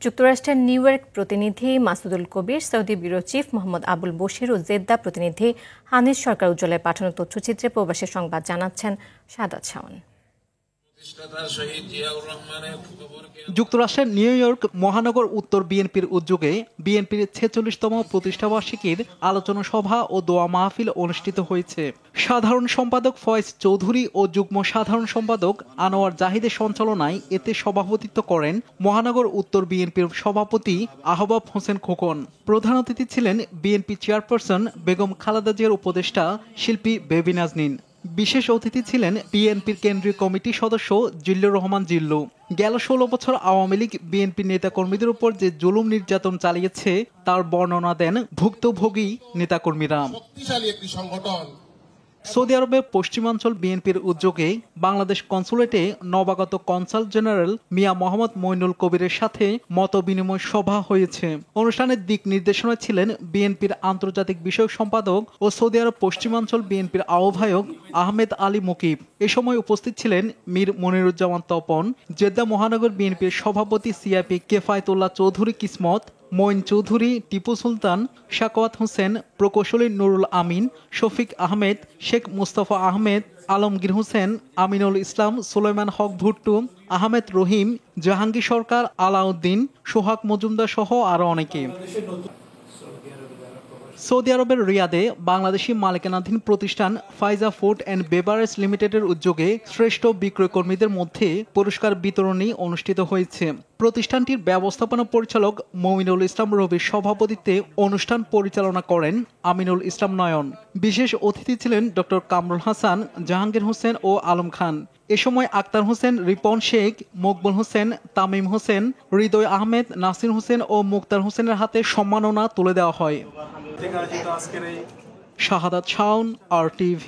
যুক্তরাষ্ট্রের New York প্রতিনিধি Masudul Kabir, Saudi bureau chief Mohammad Abul Bashir ও জেদ্দা প্রতিনিধি হানিস সরকার উজ্জ্বলের পাঠানো তথ্যচিত্রে প্রবাসী সংবাদ জানাচ্ছেন শাহাদাত শাওন। যুক্তরাষ্ট্রের নিউ ইয়র্ক মহানগর উত্তর বিএনপির উদ্যোগে বিএনপির ৪৬তম প্রতিষ্ঠাবার্ষিকীর আলোচনা সভা ও দোয়া মাহফিল অনুষ্ঠিত হয়েছে। সাধারণ সম্পাদক ফয়েজ চৌধুরী ও যুগ্ম সাধারণ সম্পাদক আনোয়ার জাহিদের সঞ্চালনায় এতে সভাপতিত্ব করেন মহানগর উত্তর বিএনপির সভাপতি আহবাব হোসেন খোকন। প্রধান অতিথি ছিলেন বিএনপি চেয়ারপারসন বেগম খালেদা জিয়ার উপদেষ্টা শিল্পী বেবি নাজনীন। বিশেষ অতিথি ছিলেন বিএনপির কেন্দ্রীয় কমিটির সদস্য জিল্লুর রহমান জিল্লু। গেল ১৬ বছর আওয়ামী লীগ বিএনপি নেতাকর্মীদের উপর যে জুলুম নির্যাতন চালিয়েছে তার বর্ণনা দেন ভুক্তভোগী নেতাকর্মীরা। সৌদি আরবের পশ্চিমাঞ্চল বিএনপির উদ্যোগে বাংলাদেশ কনসুলেটে নবাগত কনসাল জেনারেল মিয়া মোহাম্মদ মইনুল কবিরের সাথে মতবিনিময় সভা হয়েছে। অনুষ্ঠানের দিক নির্দেশনা ছিলেন বিএনপির আন্তর্জাতিক বিষয়ক সম্পাদক ও সৌদি আরব পশ্চিমাঞ্চল বিএনপির আহ্বায়ক আহমেদ আলী মুকিব। এ সময় উপস্থিত ছিলেন মীর মনিরুজ্জামান তপন, জেদ্দা মহানগর বিএনপির সভাপতি সিআইপি কেফায়েতুল্লাহ চৌধুরী কিসমত, মঈন চৌধুরী, টিপু সুলতান, সাকাওয়াত হোসেন, প্রকৌশলী নুরুল আমিন, শফিক আহমেদ, শেখ মুস্তাফা আহমেদ, আলমগীর হোসেন, আমিনুল ইসলাম, সুলাইমান হক ভুট্টু, আহমেদ রহিম, জাহাঙ্গীর সরকার, আলাউদ্দিন, সোহাগ মজুমদার সহ আরো অনেকে। সৌদি আরবের রিয়াদে বাংলাদেশি মালিকানাধীন প্রতিষ্ঠান ফাইজা ফুড অ্যান্ড বেভারেজ লিমিটেডের উদ্যোগে শ্রেষ্ঠ বিক্রয় কর্মীদের মধ্যে পুরস্কার বিতরণী অনুষ্ঠিত হয়েছে। প্রতিষ্ঠানটির ব্যবস্থাপনা পরিচালক মমিনুল ইসলাম রবির সভাপতিত্বে অনুষ্ঠান পরিচালনা করেন আমিনুল ইসলাম নয়ন। বিশেষ অতিথি ছিলেন ডক্টর কামরুল হাসান, জাহাঙ্গীর হোসেন ও আলম খান। এ সময় আক্তার হোসেন, রিপন শেখ, মকবুল হোসেন, তামিম হোসেন, হৃদয় আহমেদ, নাসির হোসেন ও মুক্তার হোসেনের হাতে সম্মাননা তুলে দেওয়া হয়। শাহাদাত শাওন, RTV।